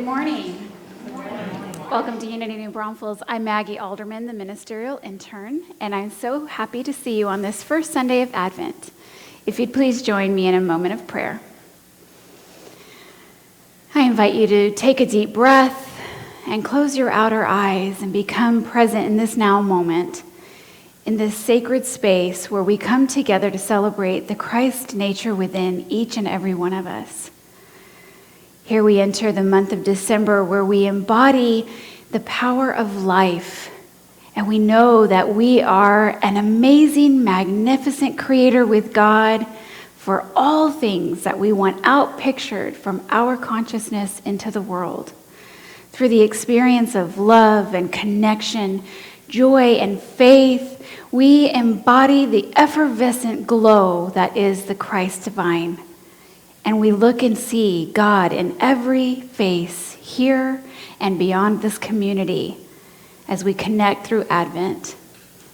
Good morning. Welcome to Unity New Braunfels. I'm Maggie Alderman, the ministerial intern, and I'm so happy to see you on this first Sunday of Advent. If you'd please join me in a moment of prayer. I invite you to take a deep breath and close your outer eyes and become present in this now moment, in this sacred space where we come together to celebrate the Christ nature within each and every one of us. Here we enter the month of December where we embody the power of life, and we know that we are an amazing, magnificent creator with God for all things that we want outpictured from our consciousness into the world. Through the experience of love and connection, joy and faith, we embody the effervescent glow that is the Christ divine. And we look and see God in every face here and beyond this community as we connect through Advent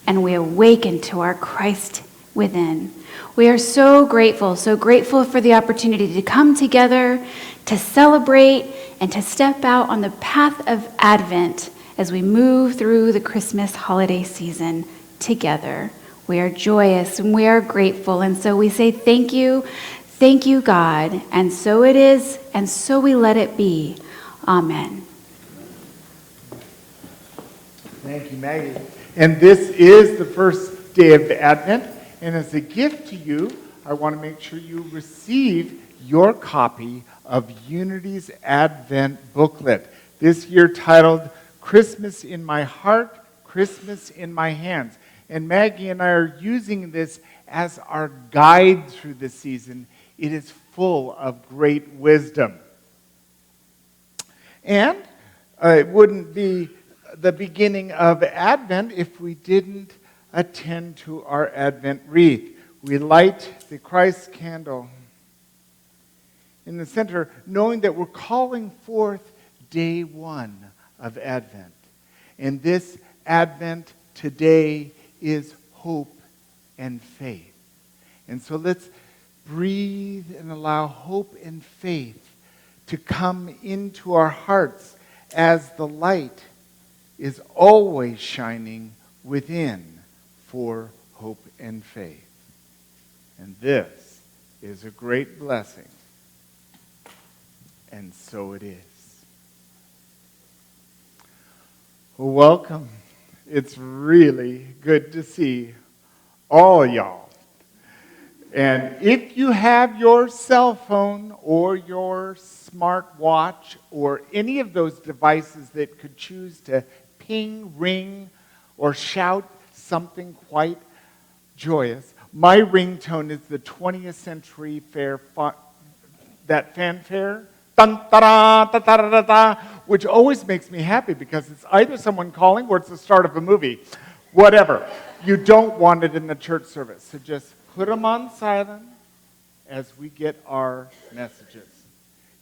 and we awaken to our Christ within. We are so grateful for the opportunity to come together, to celebrate, and to step out on the path of Advent as we move through the Christmas holiday season together. We are joyous and we are grateful, and so we say thank you, God, and so it is, and so we let it be. Amen. Thank you, Maggie. And this is the first day of Advent, and as a gift to you, I want to make sure you receive your copy of Unity's Advent booklet, this year titled Christmas in My Heart, Christmas in My Hands. And Maggie and I are using this as our guide through the season. It is full of great wisdom. And it wouldn't be the beginning of Advent if we didn't attend to our Advent wreath. We light the Christ candle in the center, knowing that we're calling forth day one of Advent. And this Advent today is hope and faith. And so let's breathe and allow hope and faith to come into our hearts as the light is always shining within for hope and faith. And this is a great blessing. And so it is. Well, welcome. It's really good to see all y'all. And if you have your cell phone or your smart watch or any of those devices that could choose to ping, ring, or shout something quite joyous, my ringtone is the 20th Century Fair that fanfare, dun, da, da, da, da, da, da, which always makes me happy because it's either someone calling or it's the start of a movie. Whatever. You don't want it in the church service, so just put them on silent as we get our messages.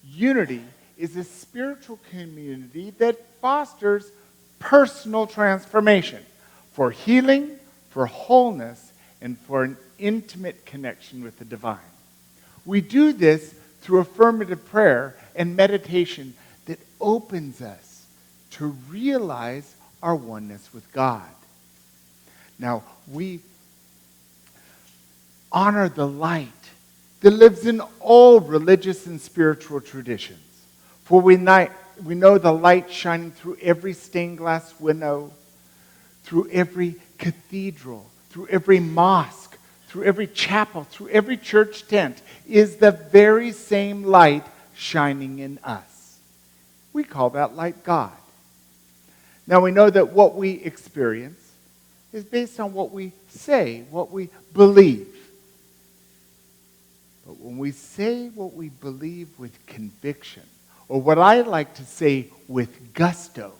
Unity is a spiritual community that fosters personal transformation for healing, for wholeness, and for an intimate connection with the divine. We do this through affirmative prayer and meditation that opens us to realize our oneness with God. Now, we honor the light that lives in all religious and spiritual traditions. For we know the light shining through every stained glass window, through every cathedral, through every mosque, through every chapel, through every church tent, is the very same light shining in us. We call that light God. Now we know that what we experience is based on what we say, what we believe. But when we say what we believe with conviction, or what I like to say with gusto,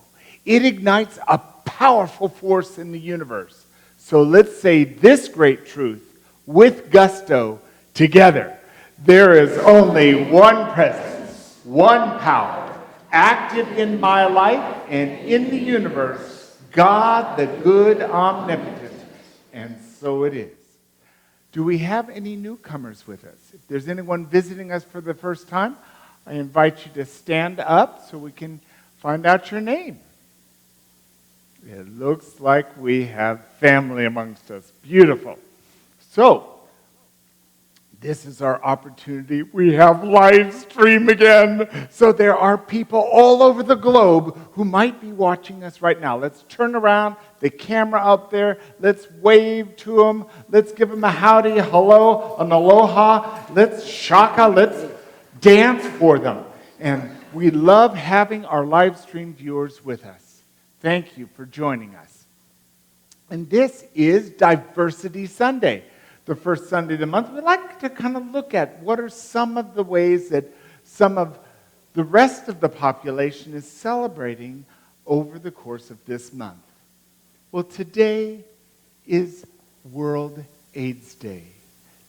it ignites a powerful force in the universe. So let's say this great truth with gusto together. There is only one presence, one power, active in my life and in the universe, God the good omnipotent. And so it is. Do we have any newcomers with us? If there's anyone visiting us for the first time, I invite you to stand up so we can find out your name. It looks like we have family amongst us. Beautiful. So, this is our opportunity. We have live stream again. So there are people all over the globe who might be watching us right now. Let's turn around, the camera up there. Let's wave to them. Let's give them a howdy, hello, an aloha. Let's shaka, let's dance for them. And we love having our live stream viewers with us. Thank you for joining us. And this is Diversity Sunday. The first Sunday of the month, we like to kind of look at what are some of the ways that some of the rest of the population is celebrating over the course of this month. Well, today is World AIDS Day,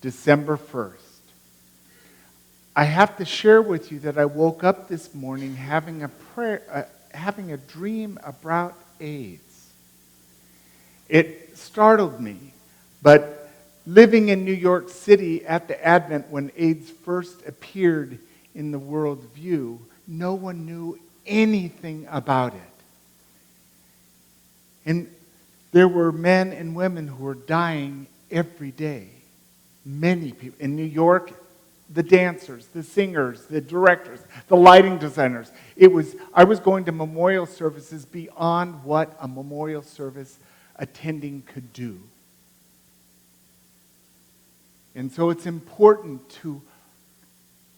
December 1st. I have to share with you that I woke up this morning having a dream about AIDS. It startled me, but living in New York City at the Advent when AIDS first appeared in the world view, no one knew anything about it. And there were men and women who were dying every day. Many people. In New York, the dancers, the singers, the directors, the lighting designers. I was going to memorial services beyond what a memorial service attending could do. And so it's important to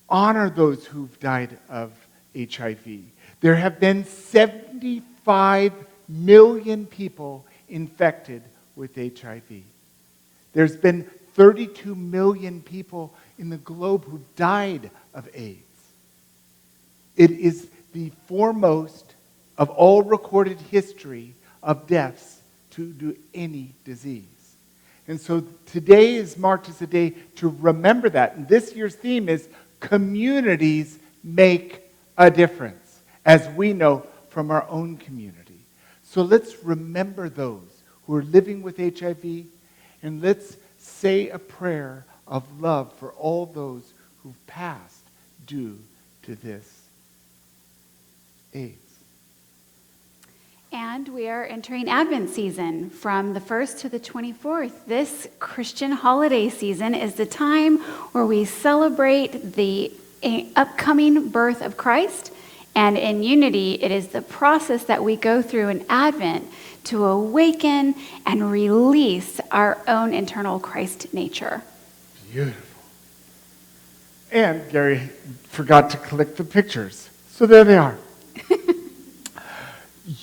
honor those who've died of HIV. There have been 75 million people infected with HIV. There's been 32 million people in the globe who died of AIDS. It is the foremost of all recorded history of deaths due to any disease. And so today is marked as a day to remember that. And this year's theme is communities make a difference, as we know from our own community. So let's remember those who are living with HIV, and let's say a prayer of love for all those who've passed due to this AIDS. And we are entering Advent season from the 1st to the 24th. This Christian holiday season is the time where we celebrate the upcoming birth of Christ. And in unity, it is the process that we go through in Advent to awaken and release our own internal Christ nature. Beautiful. And Gary forgot to click the pictures. So there they are.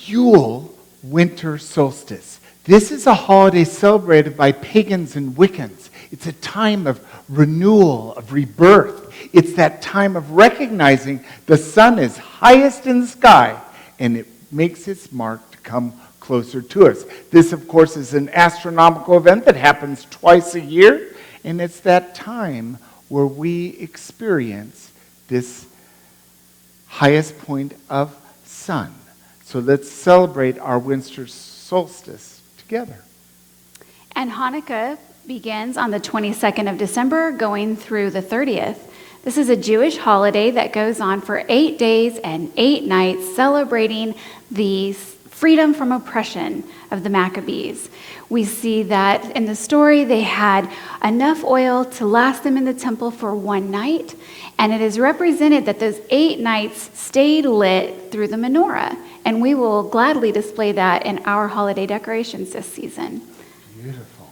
Yule, winter solstice. This is a holiday celebrated by pagans and Wiccans. It's a time of renewal, of rebirth. It's that time of recognizing the sun is highest in the sky, and it makes its mark to come closer to us. This, of course, is an astronomical event that happens twice a year, and it's that time where we experience this highest point of sun. So let's celebrate our winter solstice together. And Hanukkah begins on the 22nd of December, going through the 30th. This is a Jewish holiday that goes on for 8 days and 8 nights, celebrating the freedom from oppression of the Maccabees. We see that in the story, they had enough oil to last them in the temple for 1 night, and it is represented that those 8 nights stayed lit through the menorah, and we will gladly display that in our holiday decorations this season. Beautiful.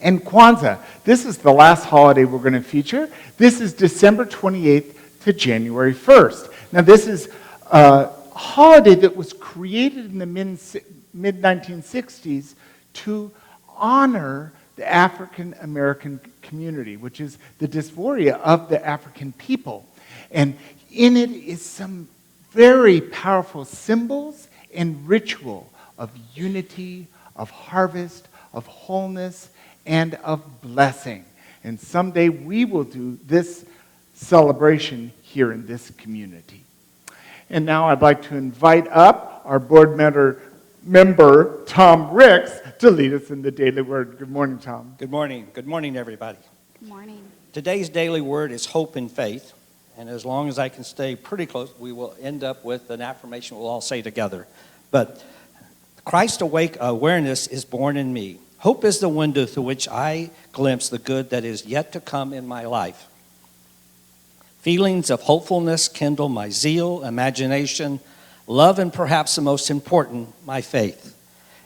And Kwanzaa, this is the last holiday we're going to feature. This is December 28th to January 1st. Now, this is a holiday that was created in the mid-1960s to honor the African American community, which is the dysphoria of the African people. And in it is some very powerful symbols and ritual of unity, of harvest, of wholeness, and of blessing. And someday we will do this celebration here in this community. And now I'd like to invite up our board member Tom Ricks, to lead us in the daily word. Good morning, Tom. Good morning. Good morning, everybody. Good morning. Today's daily word is hope and faith. And as long as I can stay pretty close, we will end up with an affirmation we'll all say together. But Christ awake awareness is born in me. Hope is the window through which I glimpse the good that is yet to come in my life. Feelings of hopefulness kindle my zeal, imagination, love, and perhaps the most important, my faith.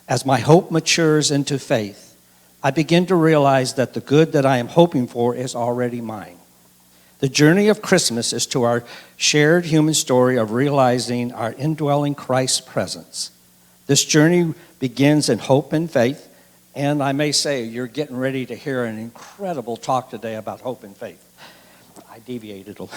As my hope matures into faith, I begin to realize that the good that I am hoping for is already mine. The journey of Christmas is to our shared human story of realizing our indwelling Christ's presence. This journey begins in hope and faith, and I may say you're getting ready to hear an incredible talk today about hope and faith. I deviated a little.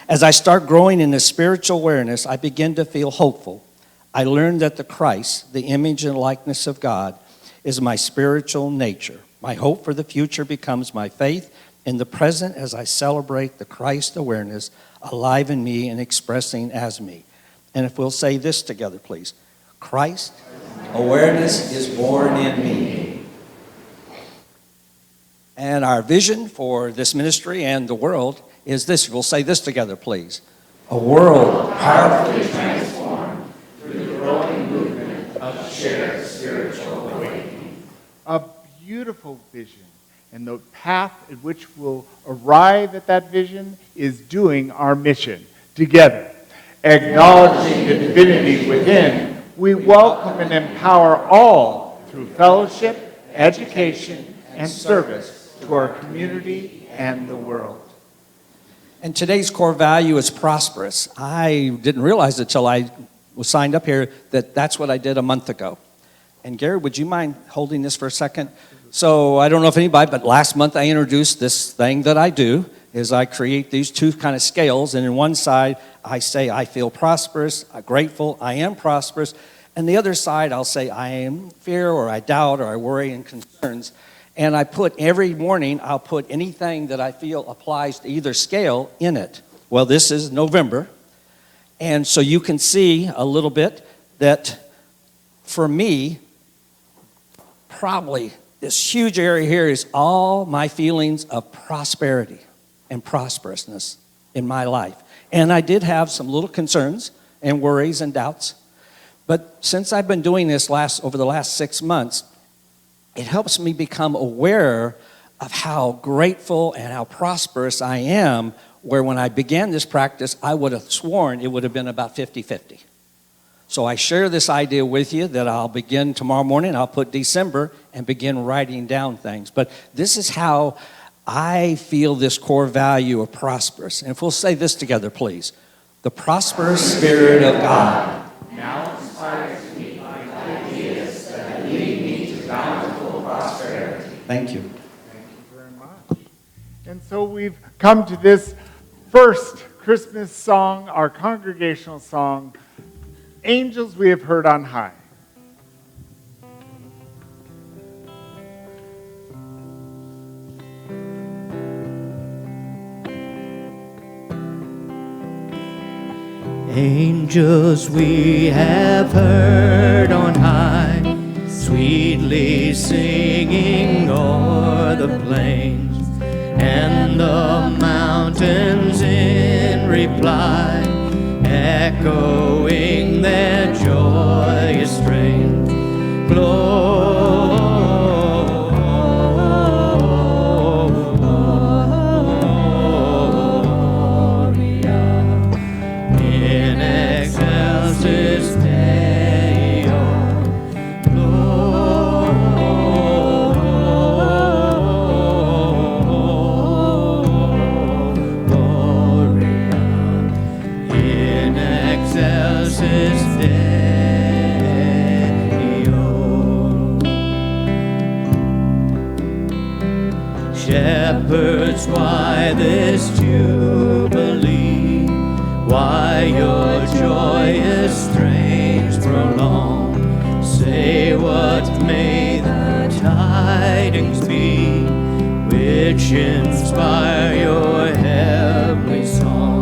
As I start growing in this spiritual awareness, I begin to feel hopeful. I learn that the Christ, the image and likeness of God, is my spiritual nature. My hope for the future becomes my faith in the present as I celebrate the Christ awareness alive in me and expressing as me. And if we'll say this together, please. Christ awareness is born in me. And our vision for this ministry and the world is this. We'll say this together, please. A world powerfully transformed through the growing movement of shared spiritual awakening. A beautiful vision. And the path at which we'll arrive at that vision is doing our mission together. Acknowledging the divinity within, we welcome and empower all through fellowship, education, and service to our community and the world. And today's core value is prosperous. I didn't realize it until I was signed up here that that's what I did a month ago. And Gary, would you mind holding this for a second? So I don't know if anybody, but last month I introduced this thing that I do, is I create these two kind of scales, and in one side I say I feel prosperous, I'm grateful, I am prosperous, and the other side I'll say I am fear or I doubt or I worry and concerns. And I put every morning, I'll put anything that I feel applies to either scale in it. Well, this is November, and so you can see a little bit that for me, probably this huge area here is all my feelings of prosperity and prosperousness in my life. And I did have some little concerns and worries and doubts. But since I've been doing this over the last 6 months, it helps me become aware of how grateful and how prosperous I am, where when I began this practice, I would have sworn it would have been about 50-50. So I share this idea with you that I'll begin tomorrow morning. I'll put December and begin writing down things. But this is how I feel this core value of prosperous. And if we'll say this together, please. The prosperous Spirit of God now inspires me by ideas that lead me to bountiful prosperity. Thank you. Thank you very much. And so we've come to this first Christmas song, our congregational song, Angels We Have Heard on High. Angels we have heard on high, sweetly singing o'er the plains, and the mountains in reply, echoing their joyous strain. Shepherds, why this jubilee? Why your joyous strains prolong? Say what may the tidings be, which inspire your heavenly song.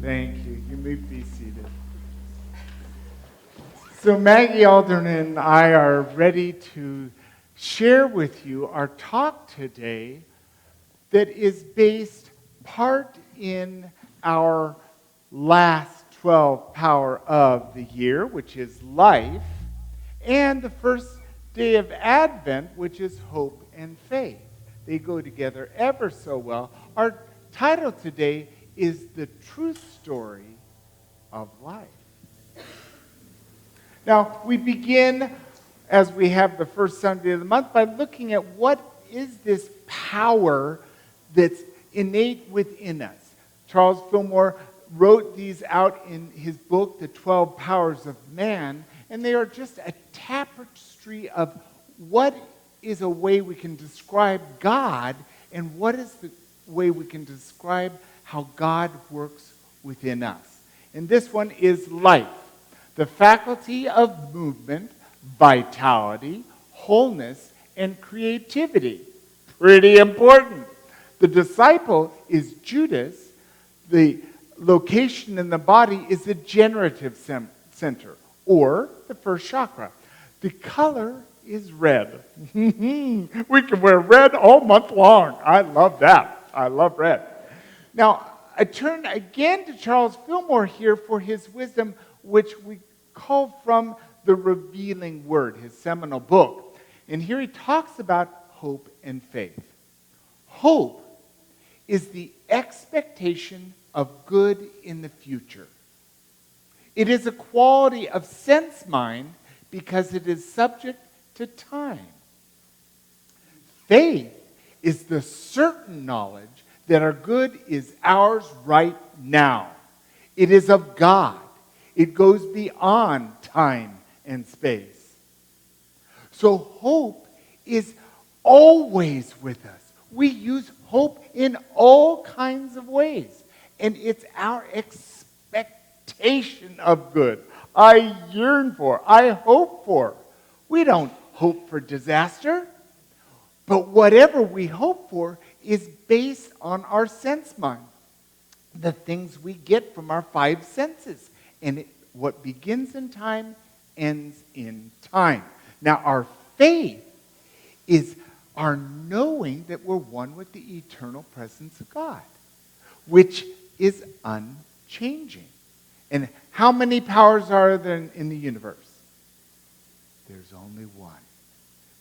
Thank you. You may be seated. So Maggie Alden and I are ready to share with you our talk today that is based part in our last 12 power of the year, which is life, and the first day of Advent, which is hope and faith. They go together ever so well. Our title today is The True Story of Life. Now, we begin, as we have the first Sunday of the month, by looking at what is this power that's innate within us. Charles Fillmore wrote these out in his book, The 12 Powers of Man, and they are just a tapestry of what is a way we can describe God and what is the way we can describe how God works within us. And this one is life. The faculty of movement, vitality, wholeness, and creativity. Pretty important. The disciple is Judas. The location in the body is the generative center, or the first chakra. The color is red. We can wear red all month long. I love that. I love red. Now, I turn again to Charles Fillmore here for his wisdom, which we call from the Revealing Word, his seminal book. And here he talks about hope and faith. Hope is the expectation of good in the future. It is a quality of sense mind because it is subject to time. Faith is the certain knowledge that our good is ours right now. It is of God. It goes beyond time and space. So hope is always with us. We use hope in all kinds of ways. And it's our expectation of good. I yearn for, I hope for. We don't hope for disaster. But whatever we hope for is based on our sense mind. The things we get from our five senses. And what begins in time ends in time. Now, our faith is our knowing that we're one with the eternal presence of God, which is unchanging. And how many powers are there in the universe? There's only one.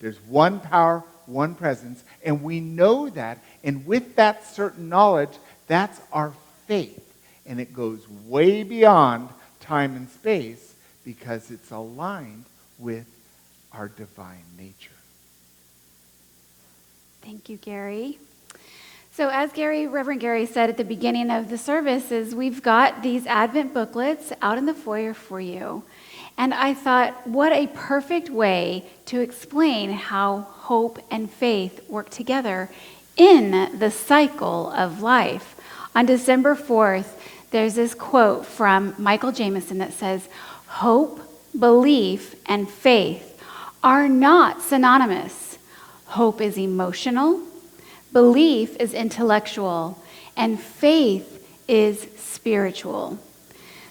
There's one power, one presence, and we know that. And with that certain knowledge, that's our faith. And it goes way beyond time and space because it's aligned with our divine nature. Thank you, Gary. So as Reverend Gary said at the beginning of the services, we've got these Advent booklets out in the foyer for you. And I thought, what a perfect way to explain how hope and faith work together in the cycle of life. On December 4th, there's this quote from Michael Jameson that says, "Hope, belief, and faith are not synonymous. Hope is emotional, belief is intellectual, and faith is spiritual."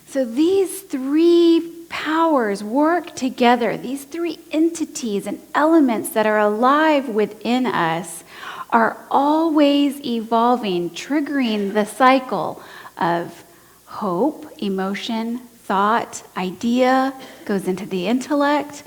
So these three powers work together. These three entities and elements that are alive within us are always evolving, triggering the cycle of hope, emotion, thought, idea, goes into the intellect.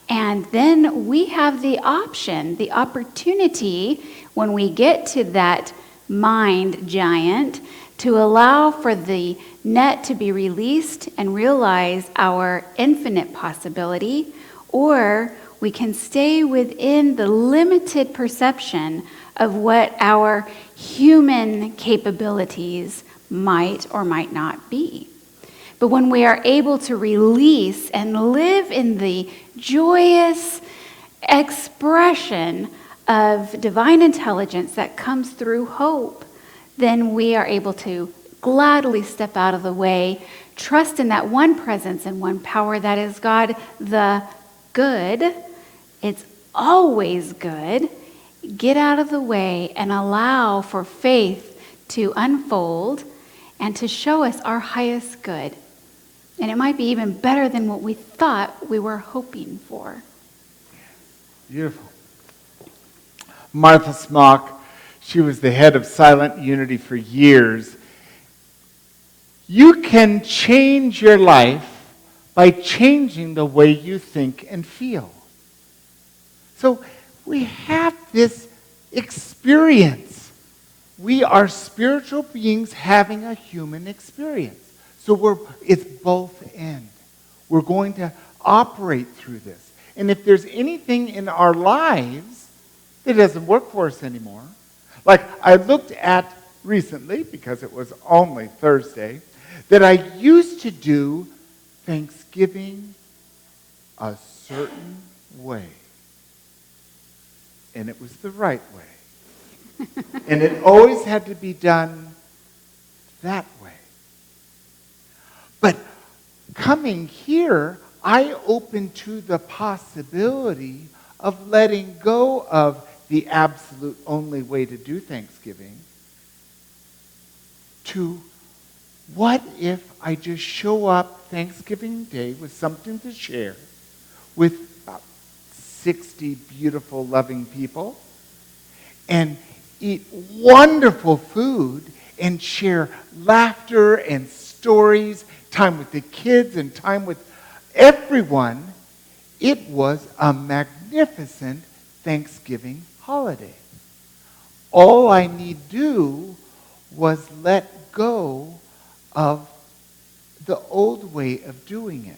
And then we have the option, the opportunity, when we get to that mind giant, to allow for the net to be released and realize our infinite possibility, or we can stay within the limited perception of what our human capabilities might or might not be. But when we are able to release and live in the joyous expression of divine intelligence that comes through hope, then we are able to gladly step out of the way, trust in that one presence and one power that is God, the good. It's always good. Get out of the way and allow for faith to unfold and to show us our highest good. And it might be even better than what we thought we were hoping for. Beautiful. Martha Smock, she was the head of Silent Unity for years. You can change your life by changing the way you think and feel. So we have this experience. We are spiritual beings having a human experience. So it's both ends. We're going to operate through this. And if there's anything in our lives that doesn't work for us anymore, like I looked at recently, because it was only Thursday, that I used to do Thanksgiving a certain way. And it was the right way. And it always had to be done that way. But coming here, I opened to the possibility of letting go of the absolute only way to do Thanksgiving to what if I just show up Thanksgiving Day with something to share with about 60 beautiful, loving people and eat wonderful food and share laughter and stories, time with the kids and time with everyone. It was a magnificent Thanksgiving holiday. All I need do was let go of the old way of doing it.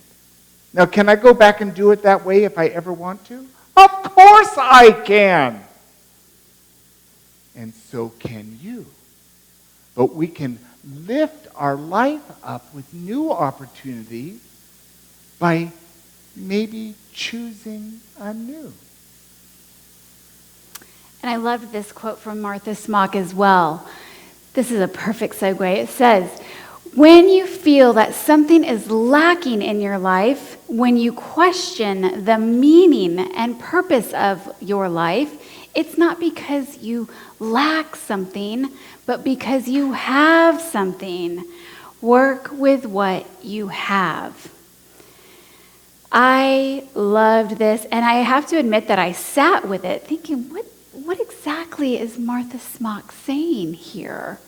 Now, can I go back and do it that way if I ever want to? Of course I can. And so can you. But we can lift our life up with new opportunities by maybe choosing anew. And I loved this quote from Martha Smock as well. This is a perfect segue. It says, when you feel that something is lacking in your life, when you question the meaning and purpose of your life, it's not because you lack something, but because you have something. Work with what you have. I loved this, and I have to admit that I sat with it thinking, what exactly is Martha Smock saying here?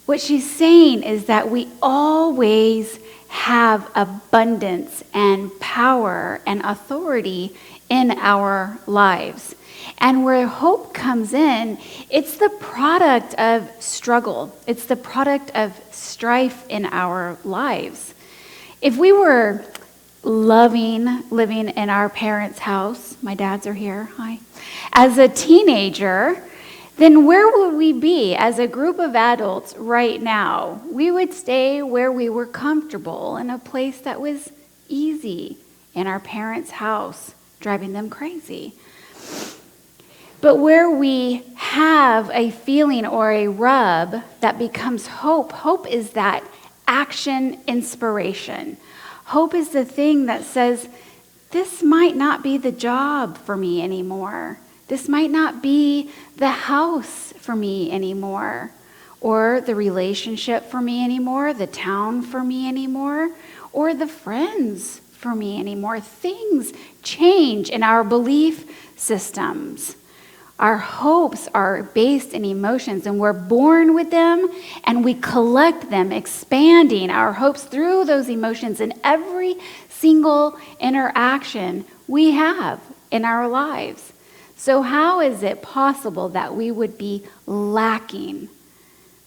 What she's saying is that we always have abundance and power and authority in our lives. And where hope comes in, it's the product of struggle. It's the product of strife in our lives. If we were living in our parents' house, my dads are here, hi, as a teenager, then where would we be as a group of adults right now? We would stay where we were comfortable in a place that was easy in our parents' house, driving them crazy. But where we have a feeling or a rub that becomes hope, hope is that action inspiration. Hope is the thing that says, this might not be the job for me anymore. This might not be the house for me anymore, or the relationship for me anymore, the town for me anymore, or the friends for me anymore. Things change in our belief systems. Our hopes are based in emotions, and we're born with them, and we collect them, expanding our hopes through those emotions in every single interaction we have in our lives. So how is it possible that we would be lacking?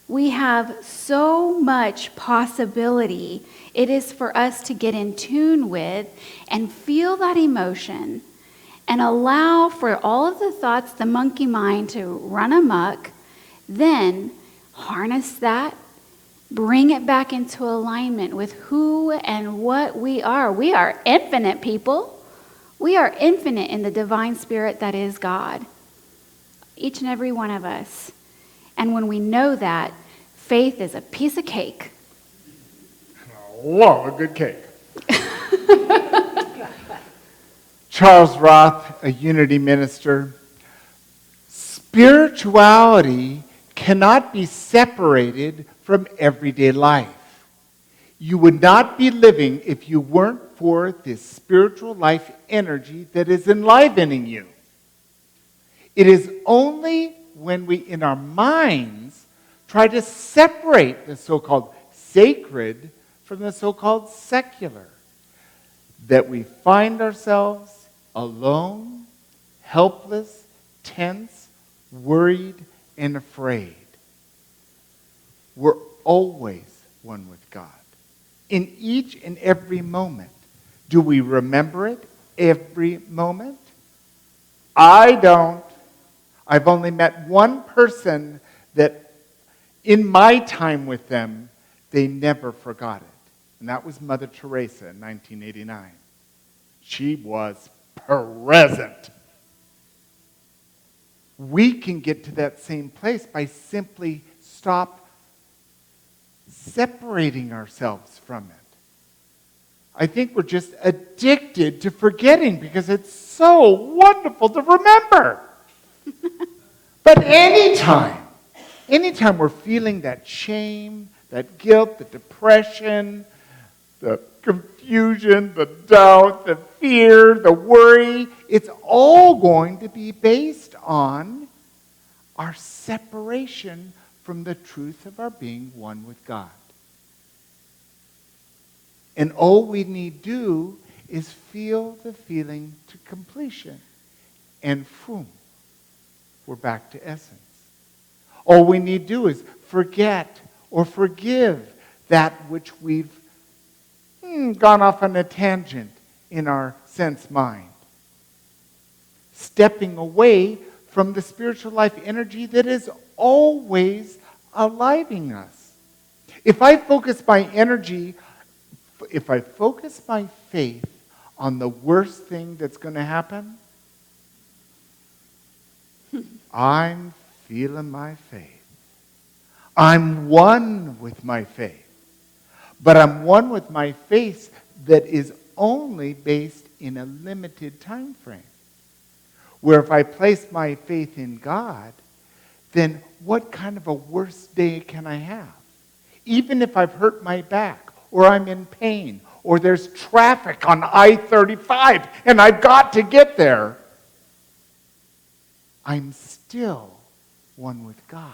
We have so much possibility. It is for us to get in tune with and feel that emotion and allow for all of the thoughts, the monkey mind, to run amok, then harness that, bring it back into alignment with who and what we are. We are infinite people. We are infinite in the divine spirit that is God, each and every one of us. And when we know that, faith is a piece of cake. I love a good cake. Charles Roth, a unity minister, spirituality cannot be separated from everyday life. You would not be living if you weren't for this spiritual life energy that is enlivening you. It is only when we, in our minds, try to separate the so-called sacred from the so-called secular that we find ourselves alone, helpless, tense, worried, and afraid. We're always one with God. In each and every moment. Do we remember it every moment? I don't. I've only met one person that in my time with them, they never forgot it. And that was Mother Teresa in 1989. She was present. We can get to that same place by simply stop separating ourselves from it. I think we're just addicted to forgetting because it's so wonderful to remember. But anytime we're feeling that shame, that guilt, the depression, the confusion, the doubt, the fear, the worry, it's all going to be based on our separation from the truth of our being one with God. And all we need do is feel the feeling to completion. And boom, we're back to essence. All we need to do is forget or forgive that which we've gone off on a tangent in our sense mind. Stepping away from the spiritual life energy that is always aliving us. If I focus my faith on the worst thing that's going to happen, I'm feeling my faith. I'm one with my faith. But I'm one with my faith that is only based in a limited time frame. Where if I place my faith in God, then what kind of a worst day can I have? Even if I've hurt my back, or I'm in pain, or there's traffic on I-35, and I've got to get there, I'm still one with God.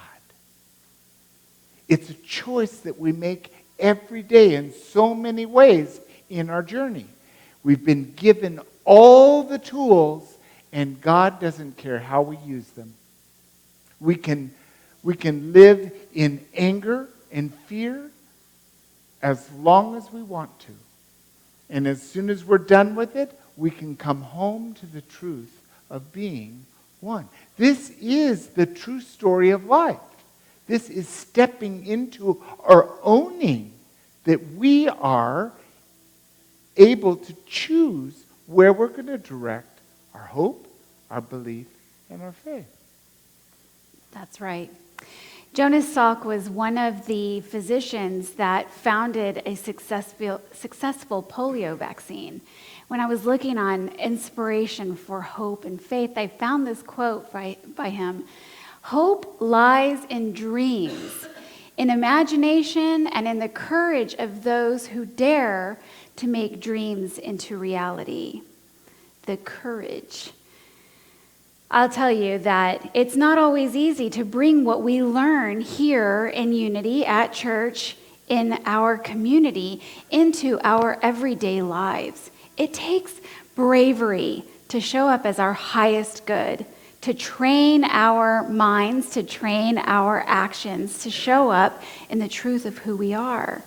It's a choice that we make every day in so many ways in our journey. We've been given all the tools, and God doesn't care how we use them. We can live in anger and fear as long as we want to. And as soon as we're done with it, we can come home to the truth of being one. This is the true story of life. This is stepping into or owning that we are able to choose where we're going to direct our hope, our belief, and our faith. That's right. Jonas Salk was one of the physicians that founded a successful polio vaccine. When I was looking on inspiration for hope and faith, I found this quote by him. Hope lies in dreams, in imagination, and in the courage of those who dare to make dreams into reality. The courage. I'll tell you that it's not always easy to bring what we learn here in Unity at church, in our community, into our everyday lives. It takes bravery to show up as our highest good, to train our minds, to train our actions, to show up in the truth of who we are.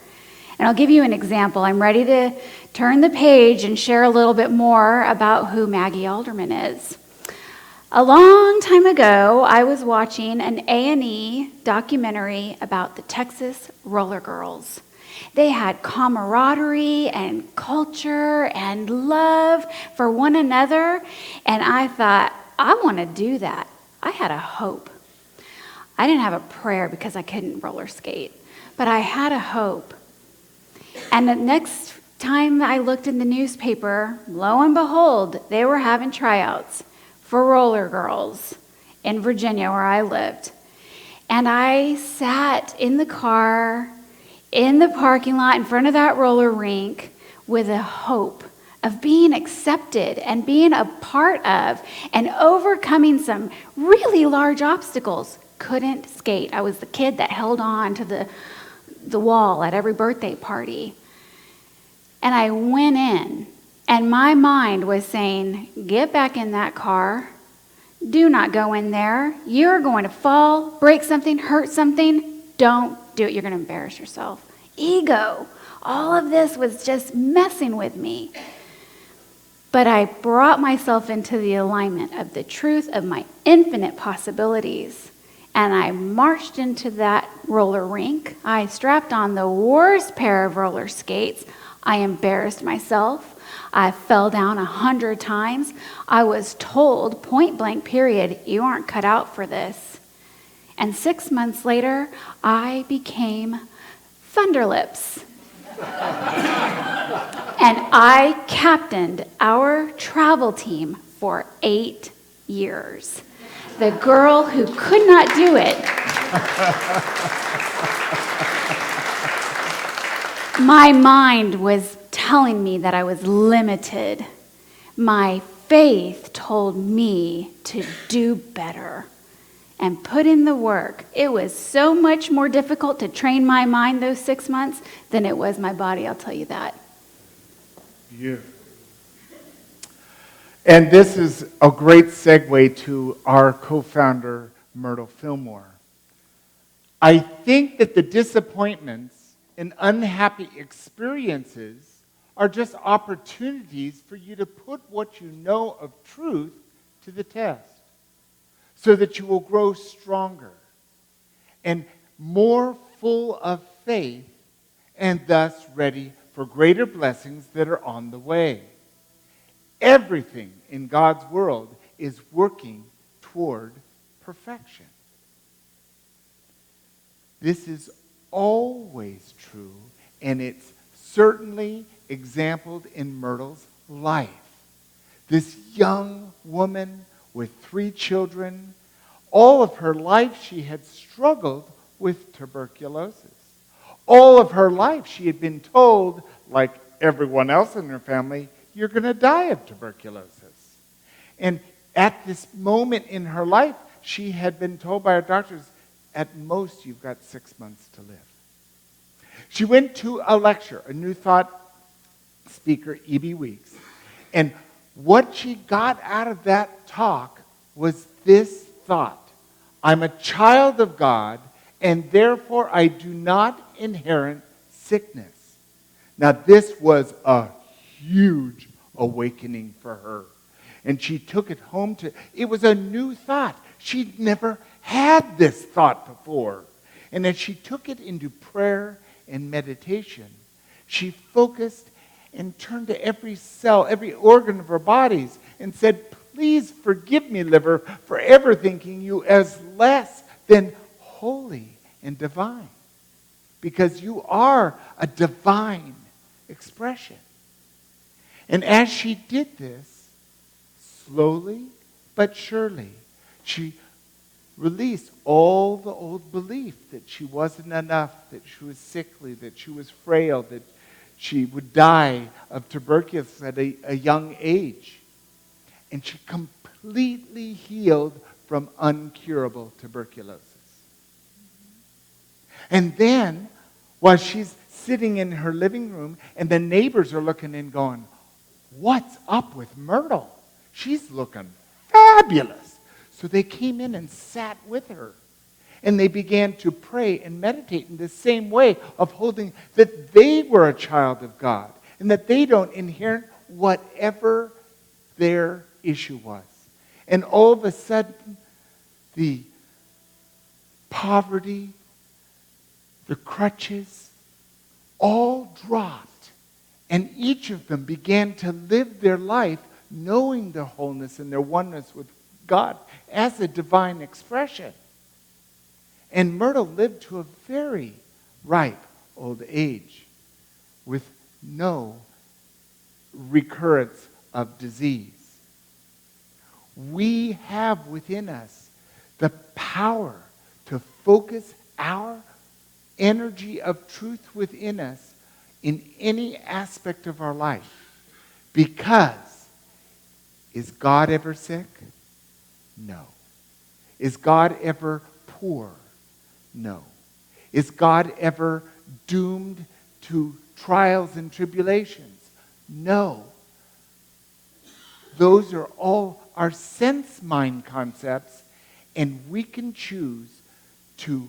And I'll give you an example. I'm ready to turn the page and share a little bit more about who Maggie Alderman is. A long time ago, I was watching an A&E documentary about the Texas Roller Girls. They had camaraderie and culture and love for one another, and I thought, I want to do that. I had a hope. I didn't have a prayer because I couldn't roller skate, but I had a hope. And the next time I looked in the newspaper, lo and behold, they were having tryouts for roller girls in Virginia where I lived. And I sat in the car, in the parking lot, in front of that roller rink with a hope of being accepted and being a part of and overcoming some really large obstacles. Couldn't skate. I was the kid that held on to the wall at every birthday party. And I went in, and my mind was saying, get back in that car. Do not go in there. You're going to fall, break something, hurt something. Don't do it. You're going to embarrass yourself. Ego. All of this was just messing with me. But I brought myself into the alignment of the truth of my infinite possibilities. And I marched into that roller rink. I strapped on the worst pair of roller skates. I embarrassed myself. I fell down 100 times. I was told, point blank period, you aren't cut out for this. And 6 months later, I became Thunderlips. And I captained our travel team for 8 years. The girl who could not do it. My mind was telling me that I was limited. My faith told me to do better and put in the work. It was so much more difficult to train my mind those 6 months than it was my body, I'll tell you that. Beautiful. And this is a great segue to our co-founder, Myrtle Fillmore. I think that the disappointments and unhappy experiences are just opportunities for you to put what you know of truth to the test so that you will grow stronger and more full of faith and thus ready for greater blessings that are on the way. Everything in God's world is working toward perfection. This is always true, and it's certainly exampled in Myrtle's life. This young woman with 3 children, all of her life she had struggled with tuberculosis. All of her life she had been told, like everyone else in her family, you're going to die of tuberculosis. And at this moment in her life, she had been told by her doctors, at most you've got 6 months to live. She went to a lecture, a New Thought speaker, E.B. Weeks, and what she got out of that talk was this thought: I'm a child of God, and therefore I do not inherit sickness. Now this was a huge awakening for her. And she took it home it was a new thought. She'd never had this thought before. And as she took it into prayer and meditation, she focused and turned to every cell, every organ of her bodies and said, please forgive me, liver, for ever thinking you as less than holy and divine. Because you are a divine expression. And as she did this, slowly but surely, she released all the old belief that she wasn't enough, that she was sickly, that she was frail, that she would die of tuberculosis at a young age. And she completely healed from uncurable tuberculosis. And then, while she's sitting in her living room, and the neighbors are looking in going, what's up with Myrtle? She's looking fabulous. So they came in and sat with her. And they began to pray and meditate in the same way of holding that they were a child of God and that they don't inherit whatever their issue was. And all of a sudden, the poverty, the crutches, all dropped. And each of them began to live their life knowing their wholeness and their oneness with God as a divine expression. And Myrtle lived to a very ripe old age with no recurrence of disease. We have within us the power to focus our energy of truth within us in any aspect of our life. Because, is God ever sick? No. Is God ever poor? No. Is God ever doomed to trials and tribulations? No. Those are all our sense mind concepts, and we can choose to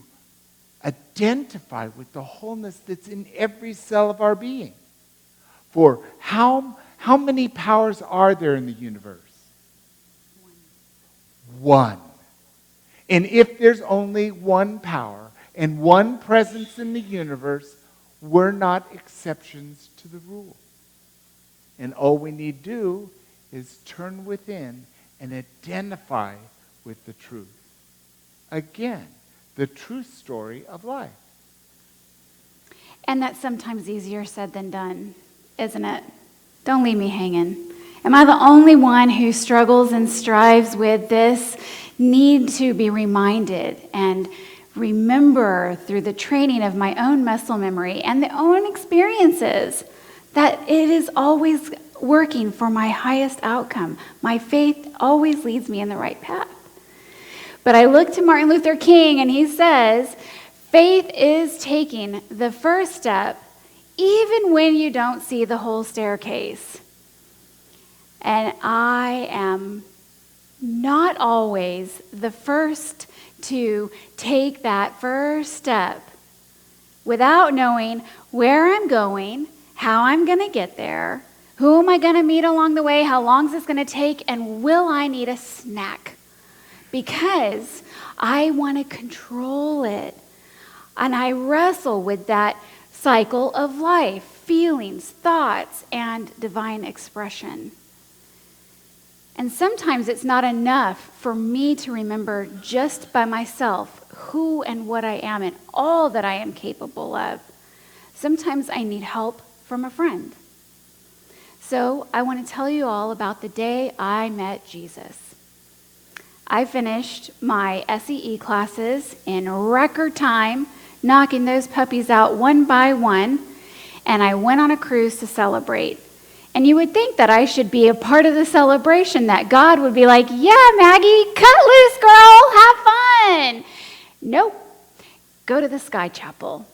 identify with the wholeness that's in every cell of our being. For how many powers are there in the universe? One. And if there's only one power and one presence in the universe, we're not exceptions to the rule. And all we need to do is turn within and identify with the truth. Again, the true story of life. And that's sometimes easier said than done, isn't it? Don't leave me hanging. Am I the only one who struggles and strives with this need to be reminded and remember through the training of my own muscle memory and the own experiences that it is always working for my highest outcome? My faith always leads me in the right path. But I look to Martin Luther King, and he says, faith is taking the first step even when you don't see the whole staircase. And I am not always the first to take that first step without knowing where I'm going, how I'm going to get there, who am I going to meet along the way, how long is this going to take, and will I need a snack? Because I want to control it. And I wrestle with that cycle of life, feelings, thoughts, and divine expression. And sometimes it's not enough for me to remember just by myself who and what I am and all that I am capable of. Sometimes I need help from a friend. So I want to tell you all about the day I met Jesus. I finished my SEE classes in record time, knocking those puppies out one by one, and I went on a cruise to celebrate. And you would think that I should be a part of the celebration, that God would be like, yeah, Maggie, cut loose, girl, have fun. Nope, go to the Sky Chapel.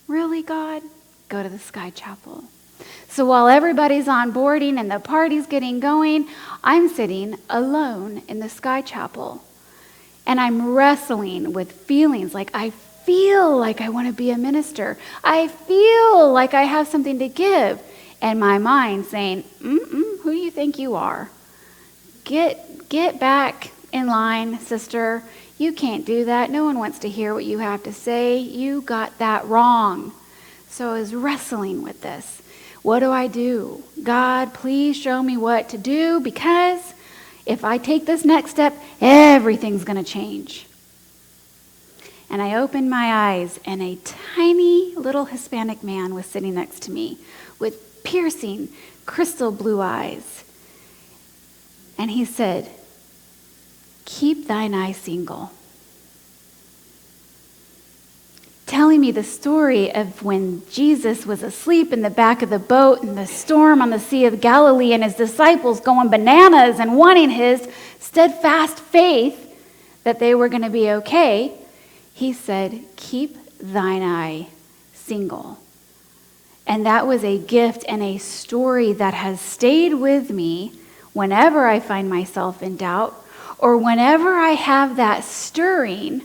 Really, God? Go to the Sky Chapel. So while everybody's onboarding and the party's getting going, I'm sitting alone in the Sky Chapel. And I'm wrestling with feelings like I feel like I want to be a minister. I feel like I have something to give. And my mind saying, who do you think you are? Get back in line, sister. You can't do that. No one wants to hear what you have to say. You got that wrong. So I was wrestling with this. What do? God, please show me what to do, because if I take this next step, everything's going to change. And I opened my eyes, and a tiny little Hispanic man was sitting next to me with piercing crystal blue eyes. And he said, "Keep thine eye single." Telling me the story of when Jesus was asleep in the back of the boat in the storm on the Sea of Galilee, and his disciples going bananas and wanting his steadfast faith that they were going to be okay. He said, "Keep thine eye single." And that was a gift and a story that has stayed with me whenever I find myself in doubt, or whenever I have that stirring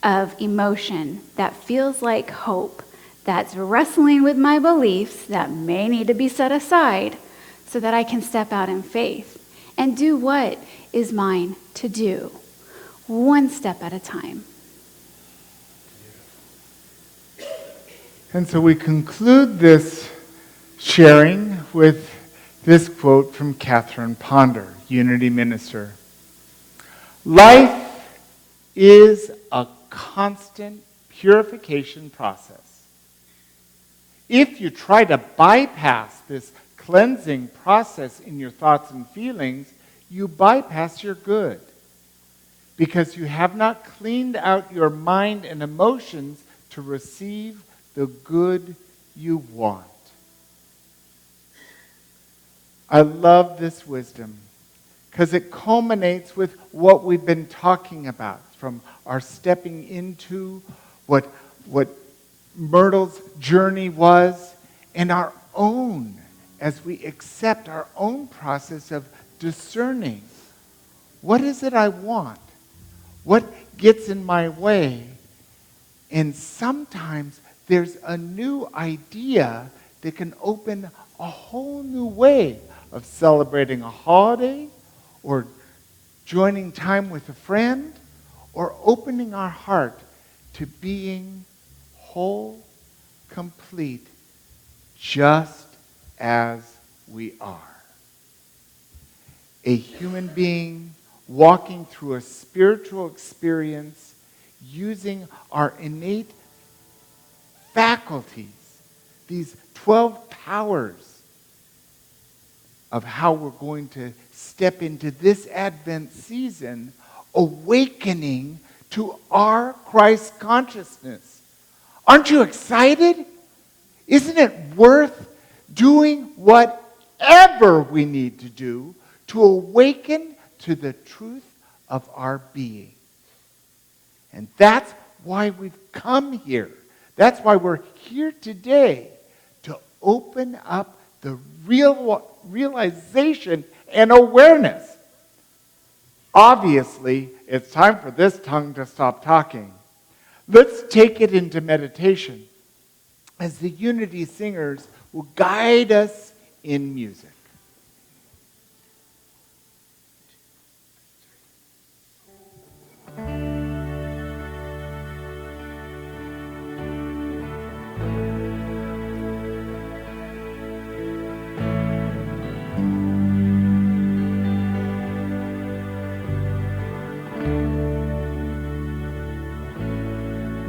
of emotion that feels like hope, that's wrestling with my beliefs that may need to be set aside so that I can step out in faith and do what is mine to do, one step at a time. And so we conclude this sharing with this quote from Catherine Ponder, Unity Minister. Life is a constant purification process. If you try to bypass this cleansing process in your thoughts and feelings, you bypass your good. because you have not cleaned out your mind and emotions to receive the good you want. I love this wisdom because it culminates with what we've been talking about, from our stepping into what Myrtle's journey was, and our own, as we accept our own process of discerning. What is it I want? What gets in my way? And sometimes there's a new idea that can open a whole new way of celebrating a holiday, or joining time with a friend, or opening our heart to being whole, complete, just as we are. A human being walking through a spiritual experience using our innate faculties, these 12 powers of how we're going to step into this Advent season, awakening to our Christ consciousness. Aren't you excited? Isn't it worth doing whatever we need to do to awaken to the truth of our being? And that's why we've come here. That's why we're here today, to open up the realization and awareness. Obviously, it's time for this tongue to stop talking. Let's take it into meditation as the Unity Singers will guide us in music.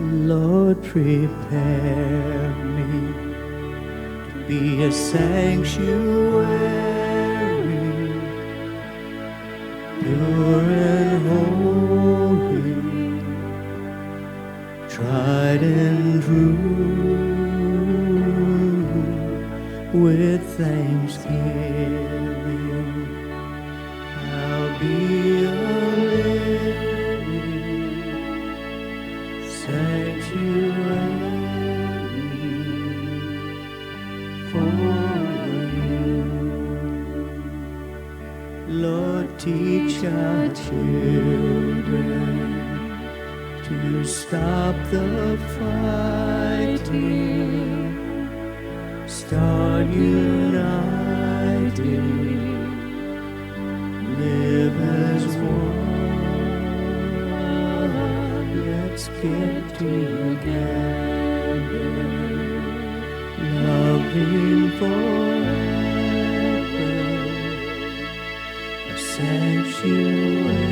Lord, prepare me to be a sanctuary, pure and holy, tried and true, with thanksgiving. I'll be a sanctuary for you. Lord, teach our children to stop the fighting, start uniting, live as one. Let's get together, loving forever, a sanctuary